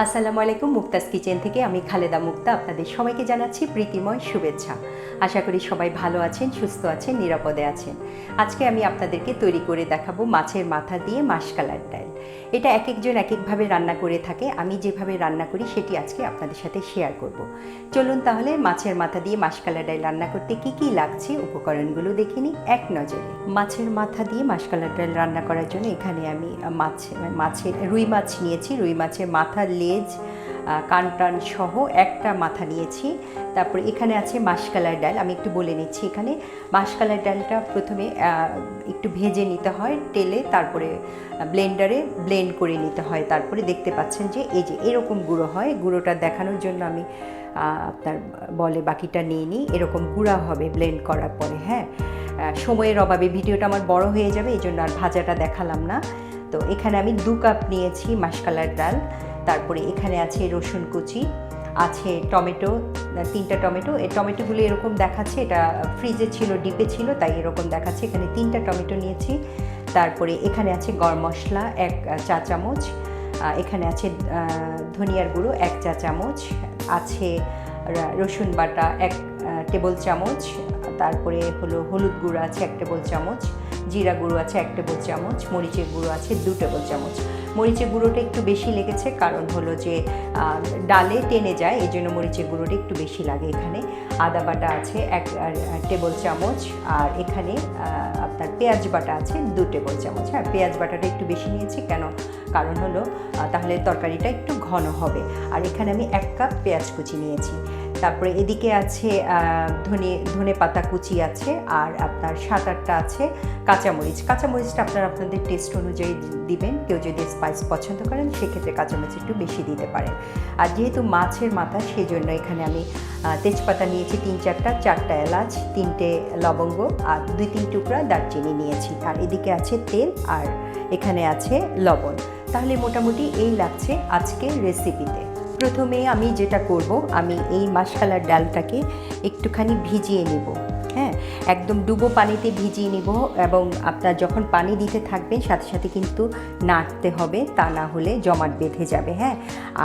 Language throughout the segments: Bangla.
আসসালামু আলাইকুম। মুক্তাজ কিচেন থেকে আমি খালেদা মুক্তা আপনাদের সবাইকে জানাচ্ছি প্রীতিময় শুভেচ্ছা। আশা করি সবাই ভালো আছেন, সুস্থ আছেন, নিরাপদে আছেন। আজকে আমি আপনাদেরকে তৈরি করে দেখাবো মাছের মাথা দিয়ে মাশকালার ডাল। এটা এক একজন এক একভাবে রান্না করে থাকে, আমি যেভাবে রান্না করি সেটি আজকে আপনাদের সাথে শেয়ার করব। চলুন তাহলে মাছের মাথা দিয়ে মাশকালার ডাল রান্না করতে কি কি লাগছে উপকরণগুলো দেখে নিই এক নজরে। মাছের মাথা দিয়ে মাশকালার ডাল রান্না করার জন্য এখানে আমি রুই মাছ নিয়েছি। রুই মাছের মাথার লেজ কানটান সহ একটা মাথা নিয়েছি। তারপর এখানে আছে মাশকালার ডাল। আমি একটু বলে নিচ্ছি, এখানে মাশকালার ডালটা প্রথমে একটু ভেজে নিতে হয় তেলে, তারপরে ব্লেন্ডারে ব্লেন্ড করে নিতে হয়। তারপরে দেখতে পাচ্ছেন যে এই যে এরকম গুঁড়ো হয়। গুঁড়োটা দেখানোর জন্য আমি আপনার বলে বাকিটা নিয়ে নিই। এরকম গুঁড়া হবে ব্লেন্ড করার পরে। হ্যাঁ, সময়ের অভাবে ভিডিওটা আমার বড় হয়ে যাবে, এই জন্য আর ভাজাটা দেখালাম না। তো এখানে আমি 2 কাপ নিয়েছি মাশকালার ডাল। তারপরে এখানে আছে রসুন কুচি, আছে টমেটো, 3টা টমেটো। এই টমেটোগুলো এরকম দেখাচ্ছে, এটা ফ্রিজে ছিল, ডিপে ছিল, তাই এরকম দেখাচ্ছে। এখানে 3টা টমেটো নিয়েছি। তারপরে এখানে আছে গরম মশলা 1 চা চামচ, এখানে আছে ধনিয়ার গুঁড়ো 1 চা চামচ, আছে রসুন বাটা 1 টেবিল চামচ, তারপরে হলো হলুদ গুঁড়ো আছে 1 টেবিল চামচ, জিরা গুঁড়ো আছে 1 টেবিল চামচ, মরিচের গুঁড়ো আছে 2 টেবিল চামচ। মরিচের গুঁড়োটা একটু বেশি লেগেছে, কারণ হলো যে ডালে টেনে যায়, এই জন্য মরিচের গুঁড়োটা একটু বেশি লাগে। এখানে আদা বাটা আছে 1 টেবিল চামচ, আর এখানে আপনার পেঁয়াজ বাটা আছে 2 টেবিল চামচ। হ্যাঁ, পেঁয়াজ বাটাটা একটু বেশি নিয়েছি, কারণ হলো তাহলে তরকারিটা একটু ঘন হবে। আর এখানে আমি 1 কাপ পেঁয়াজ কুচি নিয়েছি। তারপরে এদিকে আছে ধনে পাতা কুচি আছে, আর আপনার 7-8টা আছে কাঁচামরিচ। কাঁচামরিচটা আপনাদের টেস্ট অনুযায়ী দিবেন। কেউ যদি স্পাইস পছন্দ করেন সেক্ষেত্রে কাঁচামরিচ একটু বেশি দিতে পারেন। আর যেহেতু মাছের মাথা, সেই জন্য এখানে আমি তেজপাতা নিয়েছি 3-4টা, 4টা এলাচ, 3টে লবঙ্গ, আর 2-3 টুকরা দারচিনি নিয়েছি। আর এদিকে আছে তেল, আর এখানে আছে লবণ। তাহলে মোটামুটি এই লাগছে আজকের রেসিপিতে। প্রথমে আমি যেটা করব, আমি এই মাশকালার ডালটাকে একটুখানি ভিজিয়ে নিব। হ্যাঁ, একদম ডুবো পানিতে ভিজিয়ে নিব, এবং আপনার যখন পানি দিতে থাকবেন সাথে সাথে কিন্তু নাড়তে হবে, তা না হলে জমাট বেঁধে যাবে। হ্যাঁ,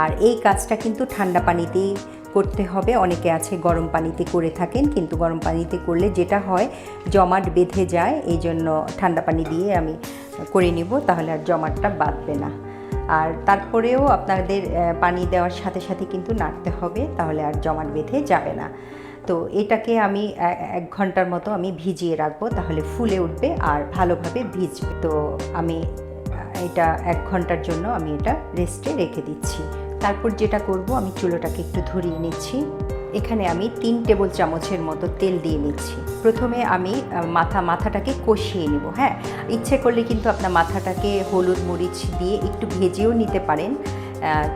আর এই কাজটা কিন্তু ঠান্ডা পানিতেই করতে হবে। অনেকে আছে গরম পানিতে করে থাকেন, কিন্তু গরম পানিতে করলে যেটা হয় জমাট বেঁধে যায়, এই জন্য ঠান্ডা পানি দিয়ে আমি করে নিব, তাহলে আর জমাটটা বাঁধবে না। আর তারপরেও আপনাদের পানি দেওয়ার সাথে সাথে কিন্তু নাড়তে হবে, তাহলে আর জমাট বেঁধে যাবে না। তো এটাকে আমি 1 ঘন্টার মতো আমি ভিজিয়ে রাখবো, তাহলে ফুলে উঠবে আর ভালোভাবে ভিজবে। তো আমি এটা 1 ঘন্টার জন্য আমি এটা রেস্টে রেখে দিচ্ছি। তারপর যেটা করব, আমি চুলোটাকে একটু ধরিয়ে নিচ্ছি। এখানে আমি 3 টেবিল চামচের মতো তেল দিয়ে নিচ্ছি। প্রথমে আমি মাথাটাকে কষিয়ে নেব। হ্যাঁ, ইচ্ছে করলে কিন্তু আপনার মাথাটাকে হলুদ মরিচ দিয়ে একটু ভেজেও নিতে পারেন,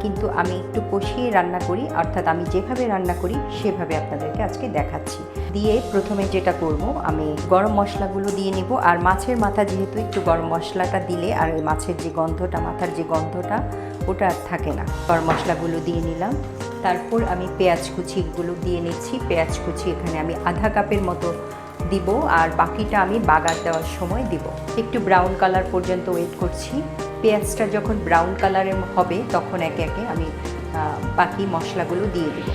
কিন্তু আমি একটু কষিয়ে রান্না করি, অর্থাৎ আমি যেভাবে রান্না করি সেভাবে আপনাদেরকে আজকে দেখাচ্ছি। দিয়ে প্রথমে যেটা করব, আমি গরম মশলাগুলো দিয়ে নিব। আর মাছের মাথা যেহেতু, একটু গরম মশলাটা দিলে আর মাছের যে গন্ধটা, মাথার যে গন্ধটা, ওটা আর থাকে না। গরম মশলাগুলো দিয়ে নিলাম। তারপর আমি পেঁয়াজ কুচিগুলো দিয়ে নিচ্ছি। পেঁয়াজ কুচি এখানে আমি আধা কাপের মতো দিব, আর বাকিটা আমি বাগার দেওয়ার সময় দিব। একটু ব্রাউন কালার পর্যন্ত ওয়েট করছি। পেঁয়াজটা যখন ব্রাউন কালারের হবে, তখন একে একে আমি বাকি মশলাগুলো দিয়ে দেব।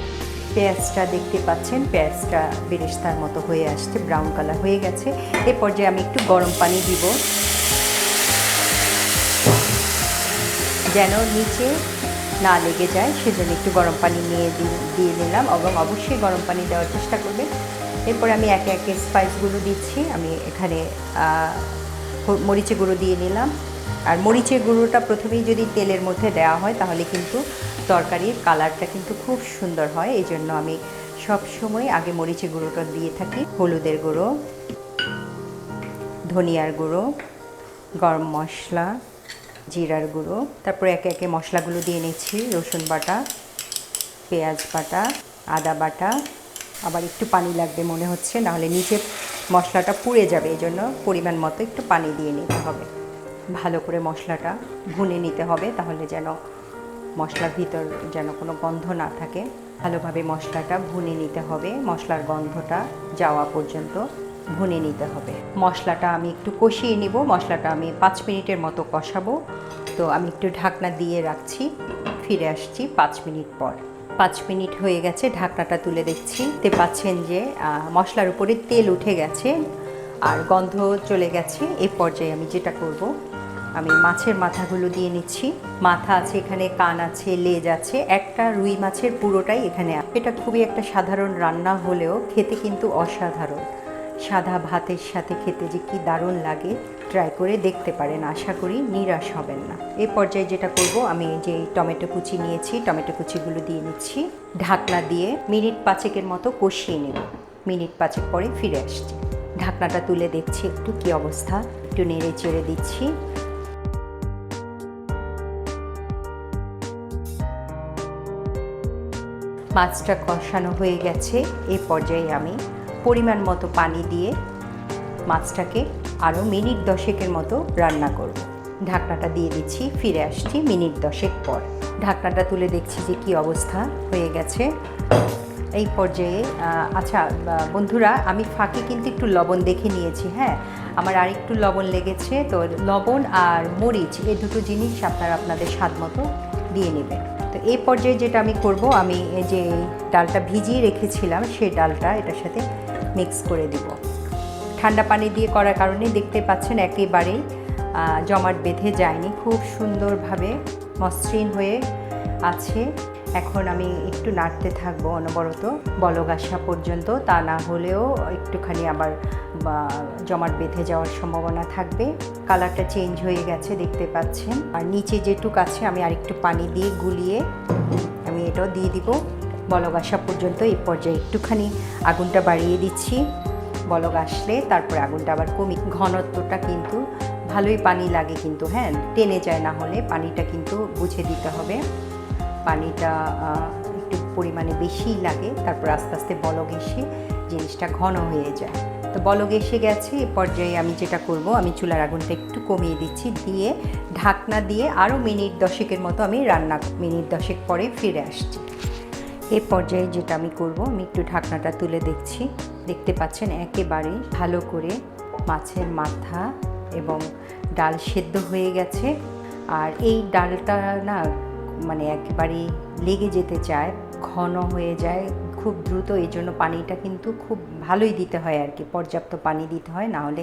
পেঁয়াজটা দেখতে পাচ্ছেন, পেঁয়াজটা বেরেস্তার মতো হয়ে আসছে, ব্রাউন কালার হয়ে গেছে। এ পর্যায়ে আমি একটু গরম পানি দিব, যেন নিচে না লেগে যায়, সেজন্য একটু গরম পানি দিয়ে নিলাম, এবং অবশ্যই গরম পানি দেওয়ার চেষ্টা করবেন। এরপরে আমি একে একে স্পাইসগুলো দিচ্ছি। আমি এখানে মরিচের গুঁড়ো দিয়ে নিলাম। আর মরিচের গুঁড়োটা প্রথমেই যদি তেলের মধ্যে দেওয়া হয়, তাহলে কিন্তু তরকারির কালারটা কিন্তু খুব সুন্দর হয়, এই জন্য আমি সব সময় আগে মরিচের গুঁড়োটা দিয়ে থাকি। হলুদের গুঁড়ো, ধনিয়ার গুঁড়ো, গরম মশলা, জিরার গুঁড়ো। তারপরে একে একে মশলাগুলো দিয়ে নিচ্ছি। রসুন বাটা, পেঁয়াজ বাটা, আদা বাটা। আবার একটু পানি লাগবে মনে হচ্ছে, নাহলে নিচে মশলাটা পুড়ে যাবে, এই জন্য পরিমাণ মতো একটু পানি দিয়ে নিতে হবে। ভালো করে মশলাটা ভুনে নিতে হবে, তাহলে যেন মশলার ভিতর যেন কোনো গন্ধ না থাকে। ভালোভাবে মশলাটা ভুনে নিতে হবে, মশলার গন্ধটা যাওয়া পর্যন্ত ভুনে নিতে হবে। মশলাটা আমি একটু কষিয়ে নিব। মশলাটা আমি 5 মিনিটের মতো কষাবো। তো আমি একটু ঢাকনা দিয়ে রাখছি। ফিরে আসছি 5 মিনিট পর। 5 মিনিট হয়ে গেছে, ঢাকনাটা তুলে দেখছি, দেখতে পাচ্ছেন যে মশলার উপরে তেল উঠে গেছে আর গন্ধ চলে গেছে। এই পর্যায়ে আমি যেটা করব, আমি মাছের মাথাগুলো দিয়ে নিচ্ছি। মাথা আছে এখানে, কান আছে, লেজ আছে, একটা রুই মাছের পুরোটাই এখানে। এটা খুবই একটা সাধারণ রান্না হলেও খেতে কিন্তু অসাধারণ। সাদা ভাতের সাথে খেতে যে কি দারুণ লাগে, ট্রাই করে দেখতে পারেন, আশা করি নিরাশ হবেন না। এই পর্যায়ে যেটা করব, আমি যে টমেটো কুচি নিয়েছি, টমেটো কুচিগুলো দিয়ে নিচ্ছি। ঢাকনা দিয়ে মিনিট 5 মতো কষিয়ে নেব। মিনিট 5 পরে ফিরে আসছি। ঢাকনাটা তুলে দেখছি একটু কি অবস্থা, একটু নেড়ে চেড়ে দিচ্ছি। মাছটা কষানো হয়ে গেছে। এই পর্যায়ে আমি পরিমাণ মতো পানি দিয়ে মাছটাকে আরও মিনিট 10 মতো রান্না করব। ঢাকনাটা দিয়ে দিচ্ছি, ফিরে আসছি মিনিট 10 পর। ঢাকনাটা তুলে দেখছি যে কি অবস্থা হয়ে গেছে। এই পর্যায়ে আচ্ছা বন্ধুরা, আমি ফাঁকে কিন্তু একটু লবণ দেখে নিয়েছি। হ্যাঁ, আমার আর একটু লবণ লেগেছে, তো লবণ আর মরিচ এই দুটো জিনিস আপনারা আপনাদের স্বাদ মতো দিয়ে নেবেন। তো এই পর্যায়ে যেটা আমি করব, আমি যে ডালটা ভিজিয়ে রেখেছিলাম সেই ডালটা এটার সাথে মিক্স করে দিব। ঠান্ডা পানি দিয়ে করার কারণে দেখতে পাচ্ছেন একেবারেই জমাট বেঁধে যায়নি, খুব সুন্দরভাবে মসৃণ হয়ে আছে। এখন আমি একটু নাড়তে থাকবো অনবরত বলক আসা পর্যন্ত, তা না হলেও একটুখানি আবার জমাট বেঁধে যাওয়ার সম্ভাবনা থাকবে। কালারটা চেঞ্জ হয়ে গেছে দেখতে পাচ্ছেন। আর নিচে যেটুক আছে আমি আরেকটু পানি দিয়ে গুলিয়ে আমি এটাও দিয়ে দিব বলক আসা পর্যন্ত। এই পর্যায়ে একটুখানি আগুনটা বাড়িয়ে দিচ্ছি। বলক আসলে তারপরে আগুনটা আবার কমি। ঘনত্বটা কিন্তু ভালোই পানি লাগে কিন্তু, হ্যাঁ, টেনে যায়, না হলে পানিটা কিন্তু বুঝে দিতে হবে। পানিটা একটু পরিমাণে বেশিই লাগে, তারপর আস্তে আস্তে বলক এসে জিনিসটা ঘন হয়ে যায়। তো বলক এসে গেছে। এ পর্যায়ে আমি যেটা করব, আমি চুলার আগুনটা একটু কমিয়ে দিচ্ছি, দিয়ে ঢাকনা দিয়ে আরও মিনিট 10 মতো আমি রান্না। মিনিট 10 পরে ফিরে আসছি। এই পর্যায়ে যেটা আমি করব, আমি একটু ঢাকনাটা তুলে দেখছি, দেখতে পাচ্ছেন একেবারে ভালো করে মাছের মাথা এবং ডাল সেদ্ধ হয়ে গেছে। আর এই ডালটা না মানে একেবারেই লেগে যেতে চায়, ঘন হয়ে যায় খুব দ্রুত। এই জন্য পানিটা কিন্তু খুব ভালোই দিতে হয় আর কি, পর্যাপ্ত পানি দিতে হয়, না হলে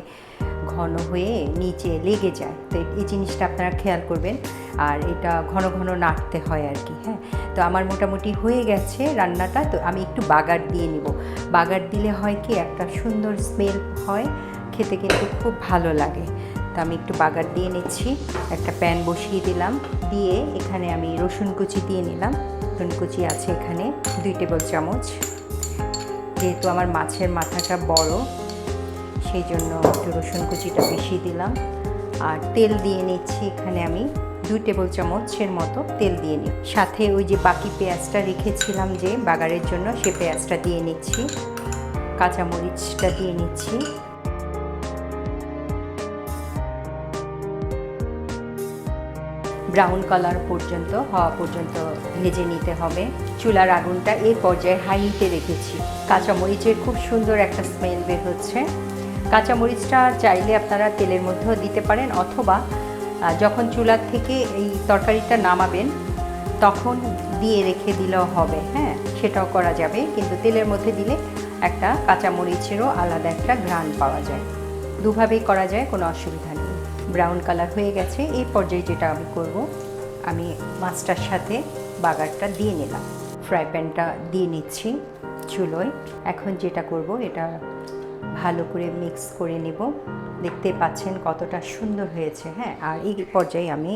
ঘন হয়ে নিচে লেগে যায়। তো এই জিনিসটা আপনারা খেয়াল করবেন। আর এটা ঘন ঘন নাড়তে হয় আর কি। হ্যাঁ, তো আমার মোটামুটি হয়ে গেছে রান্নাটা। তো আমি একটু বাগার দিয়ে নিব। বাগার দিলে হয় কি, একটা সুন্দর স্মেল হয়, খেতে কিন্তু খুব ভালো লাগে। তো আমি একটু বাগার দিয়ে নিচ্ছি। একটা প্যান বসিয়ে দিলাম, দিয়ে এখানে আমি রসুন কুচি দিয়ে নিলাম। রসুন কুচি আছে এখানে 2 টেবিল চামচ। যেহেতু আমার মাছের মাথাটা বড়, সেই জন্য একটু রসুন কুচিটা বেশি দিলাম। আর তেল দিয়ে নিচ্ছি এখানে আমি 2 টেবিল চামচের মতো তেল দিয়ে নিই। সাথে ওই যে বাকি পেঁয়াজটা রেখেছিলাম যে বাগারের জন্য, সে পেঁয়াজটা দিয়ে নিচ্ছি। কাঁচামরিচটা দিয়ে নিচ্ছি। ব্রাউন কালার পর্যন্ত হওয়া পর্যন্ত ভেজে নিতে হবে। চুলার আগুনটা এই পর্যায়ে হাই হিটে রেখেছি। কাঁচামরিচের খুব সুন্দর একটা স্মেল বের হচ্ছে। কাঁচামরিচটা চাইলে আপনারা তেলের মধ্যেও দিতে পারেন, অথবা যখন চুলার থেকে এই তরকারিটা নামাবেন তখন দিয়ে রেখে দিলেও হবে। হ্যাঁ, সেটাও করা যাবে, কিন্তু তেলের মধ্যে দিলে একটা কাঁচামরিচেরও আলাদা একটা ঘ্রাণ পাওয়া যায়। দুভাবেই করা যায়, কোনো অসুবিধা নেই। ব্রাউন কালার হয়ে গেছে। এই পর্যায়ে যেটা আমি করব, আমি মাছটার সাথে বাগারটা দিয়ে নিলাম। ফ্রাই প্যানটা দিয়ে নিচ্ছি চুলোয়। এখন যেটা করব, এটা ভালো করে মিক্স করে নেব। দেখতে পাচ্ছেন কতটা সুন্দর হয়েছে। হ্যাঁ, আর এই পর্যায়ে আমি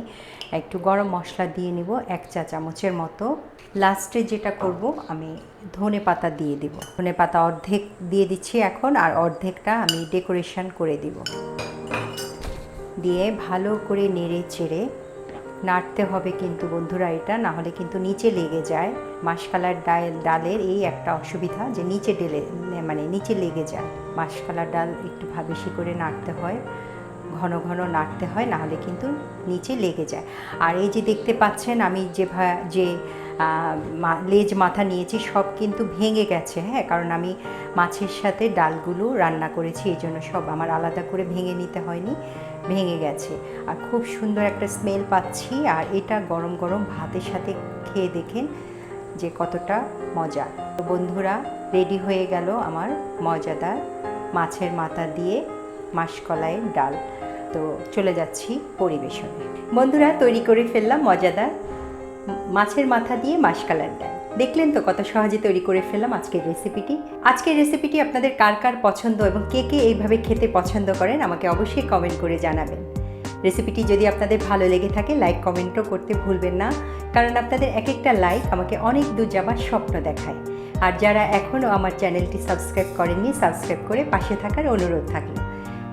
একটু গরম মশলা দিয়ে নেব 1 চা চামচের মতো। লাস্টে যেটা করব, আমি ধনে পাতা দিয়ে দিব। ধনে পাতা অর্ধেক দিয়ে দিচ্ছি এখন, আর অর্ধেকটা আমি ডেকোরেশন করে দিব। দিয়ে ভালো করে নেড়ে চেড়ে নাড়তে হবে কিন্তু বন্ধুরা, এটা না হলে কিন্তু নিচে লেগে যায়। মাশকলাইর ডালের এই একটা অসুবিধা, যে নিচে নিচে লেগে যায়। মাশকলাইর ডাল একটু বেশি করে নাড়তে হয়, ঘন ঘন নাড়তে হয়, না হলে কিন্তু নিচে লেগে যায়। আর এই যে দেখতে পাচ্ছেন আমি যে লেজ মাথা নিয়েছি, সব কিন্তু ভেঙে গেছে। হ্যাঁ, কারণ আমি মাছের সাথে ডালগুলো রান্না করেছি, এই জন্য সব আমার আলাদা করে ভেঙে নিতে হয়নি, ভেঙে গেছে। আর খুব সুন্দর একটা স্মেল পাচ্ছি। আর এটা গরম গরম ভাতের সাথে খেয়ে দেখেন যে কতটা মজা। তো বন্ধুরা, রেডি হয়ে গেল আমার মজাদার মাছের মাথা দিয়ে মাসকলাইয়ের ডাল। তো চলে যাচ্ছি পরিবেশনে। বন্ধুরা, তৈরি করে ফেললাম মজাদার মাছের মাথা দিয়ে মাসকলাইয়ের ডাল। দেখলেন তো কত সহজে তৈরি করে ফেললাম আজকের রেসিপিটি আপনাদের কার কার পছন্দ এবং কে কে এইভাবে খেতে পছন্দ করেন আমাকে অবশ্যই কমেন্ট করে জানাবেন। রেসিপিটি যদি আপনাদের ভালো লেগে থাকে লাইক কমেন্টও করতে ভুলবেন না, কারণ আপনাদের এক একটা লাইক আমাকে অনেক দূর যাবার স্বপ্ন দেখায়। আর যারা এখনও আমার চ্যানেলটি সাবস্ক্রাইব করেননি, সাবস্ক্রাইব করে পাশে থাকার অনুরোধ থাকলো।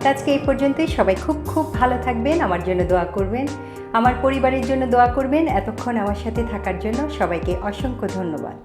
তো আজকে এই পর্যন্তই। সবাই খুব খুব ভালো থাকবেন, আমার জন্য দোয়া করবেন, আমার পরিবারের জন্য দোয়া করবেন। এতক্ষণ আমার সাথে থাকার জন্য সবাইকে অসংখ্য ধন্যবাদ।